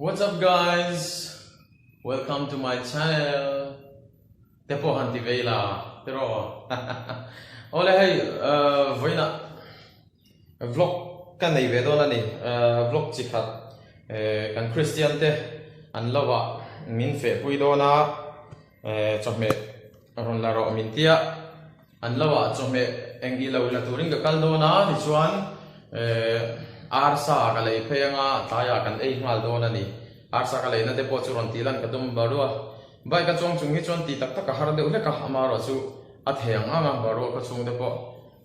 What's up guys? Welcome to my channel. Tepo hanti veila. Pero ole hey voina vlog kan nei ve dona ni vlog chi khat kan Christian te an lawa min fe pui dona chome ron la ro min tia an lawa chome engi lo la turing ka kal dona ni chuan arsa ka lei phenga taya kan ei ngal dona ni arsa ka lei na te po churon tilan ka dum barua bai ka chong chung hi chon ti tak tak ka har de ule ka amaro chu atheng anga baro ka chung de po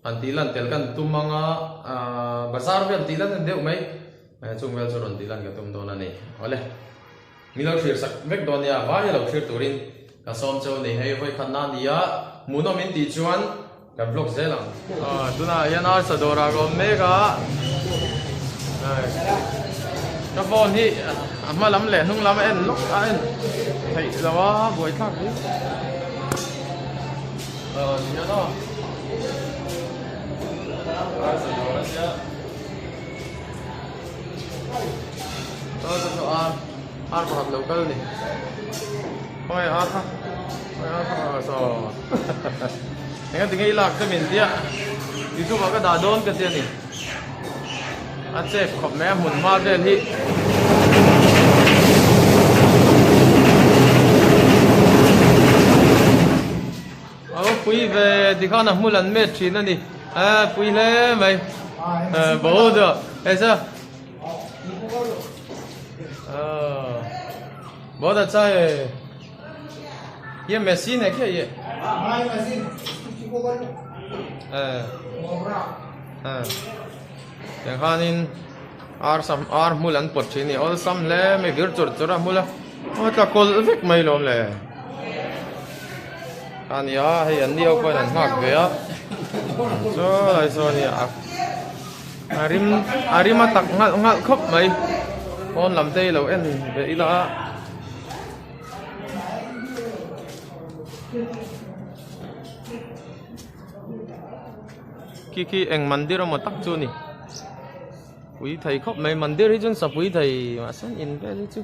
antilan tel kan tumanga bazar vel tilan de umai chung vel churon tilan ka tum dona ni ole milo shir sak vek donia vai lo shir turin ka som chaw ni hei hoi khan na nia muno min ti chuan ka vlog zelang tuna yana sa dora go mega cái phone hi mà lắm lẻ không lắm em lúc anh thấy là quá buổi khác đi nhớ đó ăn một hộp lẩu cơm đi thôi ăn thôi ăn thôi rồi nghe tiếng ý lạc cái miền tía đi chụp vào cái đà đôn cái tiền này anh sẽ khóc mẹ muốn ma lên hi quý về thì con nào mua lần mệt chín nữa đi quý lên mày bố được thấy chưa bố đã chơi ये मशीन है क्या ये Tenghanin ar mulan potchini all sam le me virtur chura mula ta kol vek mai lom le ania hay an dio ko nan ngak ve a so lai so ni arim tak ngal khop mai on lam tei lo en ve ila ki eng mandir mo tak chu ni quý thầy khóc mấy mandir hi chun sap quý thầy mà san in ve chu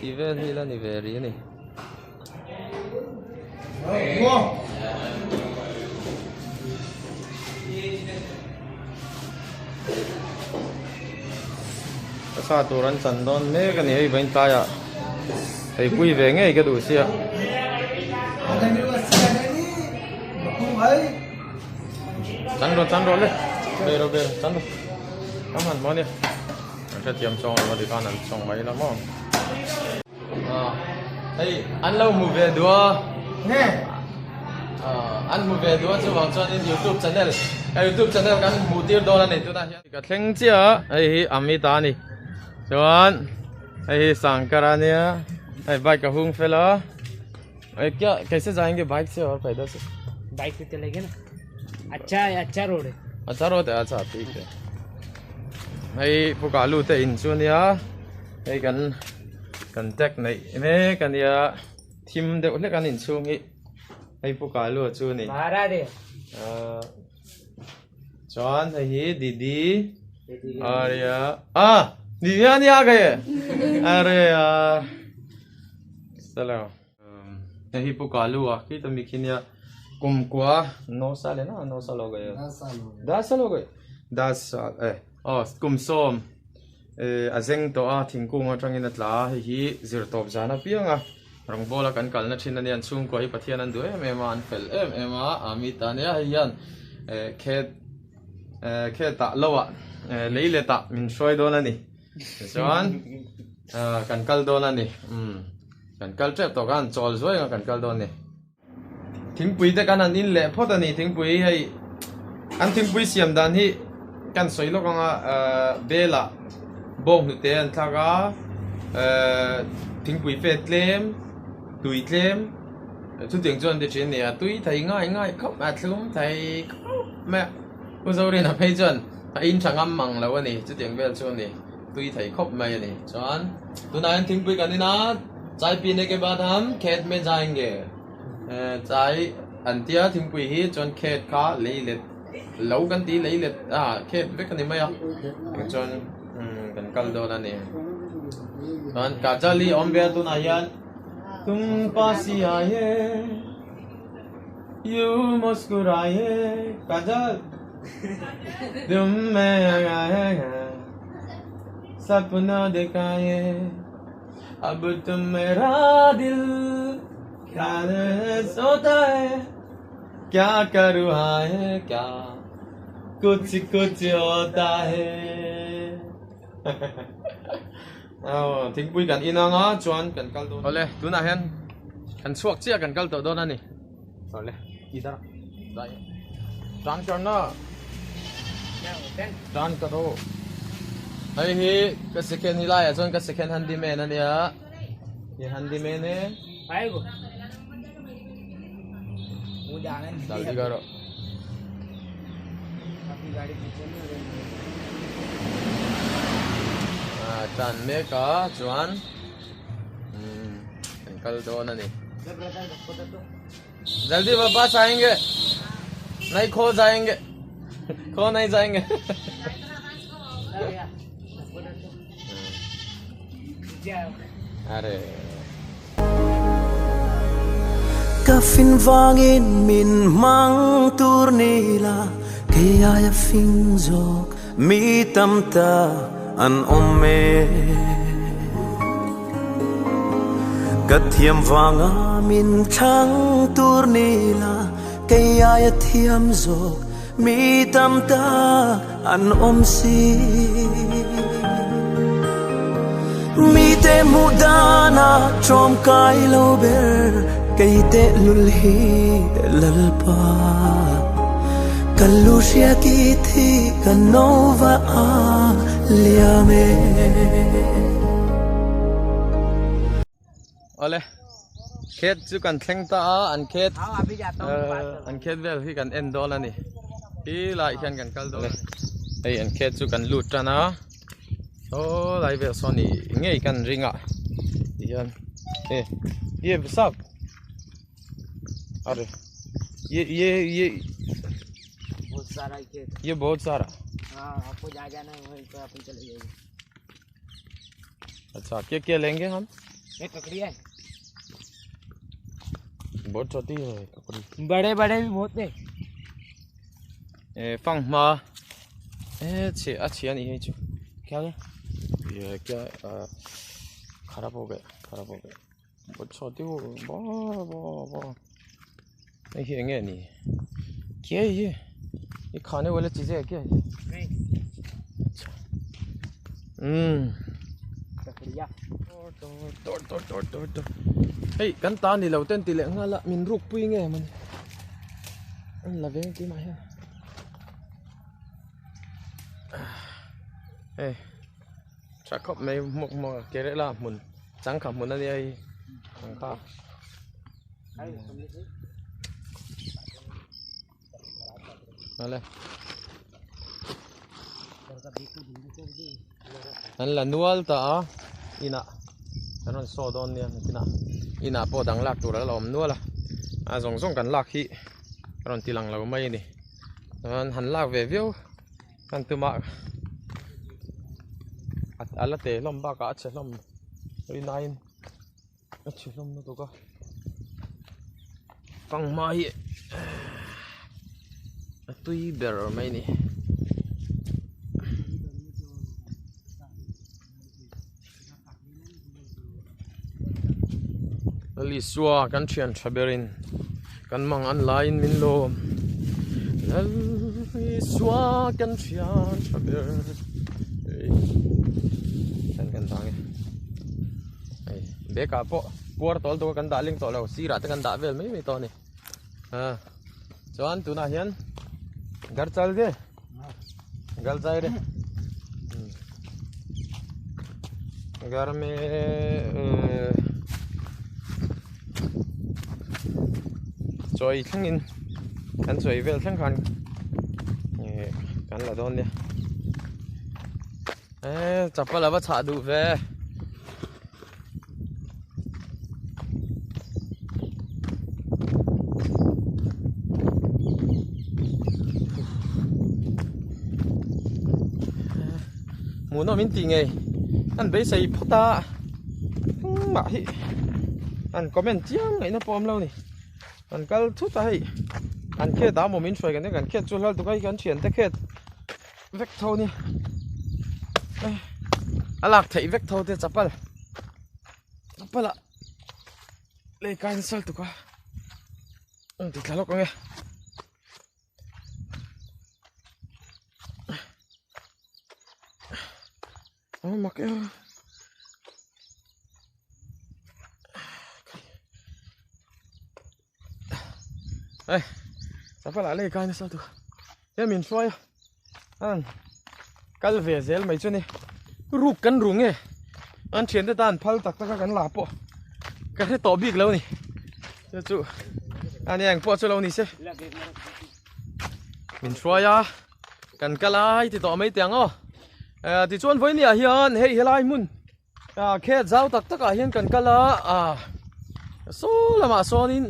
thì ve hi là ni ve ri ni sa tu ran chan don me ka ni hei bain ta ya thầy quý ve nge cái du sia chăn rồi đấy bê rồi chăn rồi cảm ơn mọi người sẽ tiêm xong rồi thì con ăn xong mấy lắm không hey ăn lâu mua về đua nghe ăn mua về đua chứ vào cho nên YouTube channel YouTube channel kan mua tiêu đô la này chúng ta cái thằng chia hey Amita này chuan hey Sankarania hey bike hung fella hey क्या कैसे जाएंगे बाइक से और पैदल से बाइक से चलेंगे ना अच्छा रोड है अच्छा रोड है अच्छा ठीक है hay pukalu te in chu nia hay kan tek nei me kan ya thim de le kan in chu ngi hay pukalu chu ni mara de chuan hay didi arya Vianna-i आ गए अरे यार चलो hay pukalu ki to mikhinia kum kwa 9 साल है ना 9 साल हो गए 10 साल हो गए 10 साल kum som azeng to a thingkung atangin atla hi zir top jana pianga rong bola kan kalna thin anian chung ko hi pathian an du em an fel em a amita ne hian khet ta lowa leilet ta min soi don ani chuan kan kal don ani kan kal trep to kan chol zoi kan kal don ni thingpui te kan an in le phot ani thingpui hei an thingpui siam dan hi kan soi lo kanga bela bong nu te an thaga thingpui fe tlem tui tlem chu ting chon de chen ne tui thai ngai khop a thlum thai me uzori na phei chon in changam mang lo ani chu ting vel chon ni tui thai khop mai ani chuan tunai an thingpui kan ina chai pine ke बाद हम खेत में जाएंगे chai antia thingpui hi chon khet kha leilet lâu kan ti leilet khet vek ani mai a chon kan kal do la ni Tuan kajali ombe tu nayan. Tum pasi aaye, you muskuraye. Kajal, तुम में आया सपना दिखाए अब तुम मेरा दिल क्या सोता है क्या करूँ है क्या कुछ कुछ होता है thính bùi cảnh in ngó chuan cảnh cal đồ ole tu na hen cảnh suộc chia cảnh cal đồ đó nè ole đi đó đây trắng cho nó trắng cái đồ hay hi cái second hi lại chuan cái second handyman anh ya cái handyman nè Phải không? Mua giá lên. dal đi karo Tapi गाड़ी पीछे नहीं हो रही. tràn mê cá chuan cảnh cal đồ nè जब रहता है पता तो. जल्दी वापस आएंगे नहीं खो जाएंगे खो नहीं जाएंगे अरे Kafin vangin min mang turnila kaya ya finzok mi tamta an omme Kathiam vanga min thang turnila kaya ya thiam zok mi tamta an omsi mi te mudana trom kai lo ber kay te lulhi lalpa kalushya ki thi kanova a liame ole khet chu kan thleng ta an khet हाँ अभी जाता हूँ. an khet vel hi kan en dol ani hi lai khan kan kal dol ei an khet chu kan lut ta na o lai vel so ni ngei kan ringa yan ye sab अरे ये बहुत सारा खेत. ये बहुत सारा हाँ आपको जा जाना है वहीं पे अपन चले जाएंगे. अच्छा क्या क्या लेंगे हम ये ककड़ी है. बहुत छोटी है ककड़ी बड़े बड़े भी बहुत है. फंग मा अच्छे अच्छी नहीं है जो क्या हो गया? ये क्या खराब हो गया बहुत छोटी हो वाह नहीं हिंगे नहीं क्या है ये खाने वाली चीज़ें है क्या है नहीं. अच्छा ककड़िया. tort hey kan ta ni lo ten ti le nga la min ruk pui nge man an la veng ti ma ya hey cha khop mai mok mo ke re la mun chang kham mun ani ai chang kha ale an la nual ta ina anon so don nia tina ina po dang lak tur la lom nuala a zong zong kan lak hi anon tilang lo mai ni an han lak ve view kan tuma at ala te lom ba ka che lom ri nain a che lom no to ka pang mai a tui ber mai ni li suwa kan thian thaberin kan mang an lain min lo li suwa kan thian thaber kan tang ai be ka po por tol to kan daling to lo sira ta kan da vel mai to ni ha chuan tu na hian gar chal ge gal chai re gar me choi thangin kan choi vel thang khan kan la don dia chapal aba cha du ve mu no min ti nge anh bây giờ phút ta mà hi anh comment chiang ngay nó pom lâu nè anh cal chút ta hi anh kia đá một miếng xoài cái này anh kia chua hơn tụi cái anh chuyển tới kia vết thâu nè anh lạc thấy vết thâu thì chắp lại lấy cái sợi tụi cái thì cả lúc nghe mặc cái đây sắp lại lấy cái này sao tụi em mình xoay anh cái về dễ mấy chỗ này rụp cắn rung nghe anh chuyển tới tan phal tắc tắc cắn lạp po cái này to big lâu nè chú anh em po cho lâu nè xem mình xoay à cắn cái lai thì to mấy tiếng ô thì chuan với nè hiền hey helai mun khe zau tak taka hian kan kala so lama so nin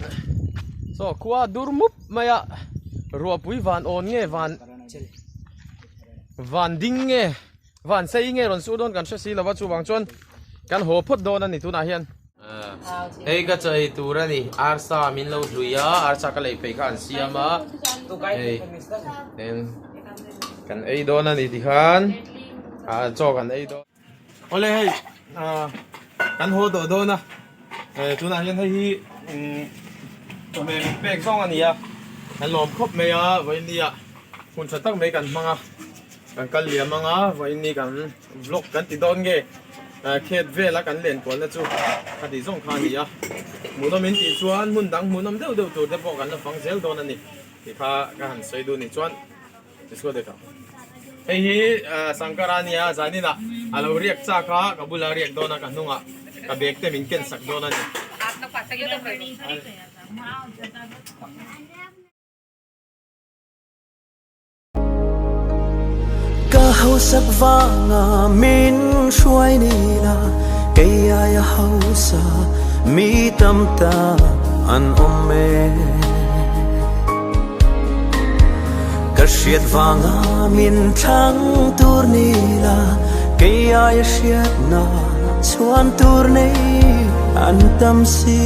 so kwa durmup maya ro pui van on nge van ding nge van sei nge ron su don kan si lawa chu wang chuan kan ho phot don ani tu na hian ei ka chai tura ni arsa min lo hruia arsa ka lei pe khan siama ei then kan ei don ani ti khan choกันấy đó, ôi hay,กันhồ đồ đó na, chỗ nào hiện thấy tụi mình bẹt xong anh nhỉ, anh làm khóc mấy vậy điคุณชัดตั้งไม่กันมั้งกันเลี้ยมั้งวันนี้กันบล็อกกันติดโดนเงี้ยเคสเวลากันเล่นก่อนแล้วจู่คดีส่งคานี่มุนน้ำมันติดชวนมุนดังมุนน้ำเดือดตัวเดี๋ยวบอกกันแล้วฟังเสียงโดนนั่นนี่ที่พากันใส่ดูนี่ชวนที่สุดเด็กเฮ้ยสังกัดนี่จานี่นะเราเรียกจ้าข้ากับบุลาเรียกโดนกันนุ่งกับเบกเต็มินเกินสักโดนนั่นนี่hậu sắc vàng min xuôi đi là cây ai hậu sa mi tâm ta an ôm mê cả siết vàng min trắng tour đi là cây ai siết na chuan tour này an tâm si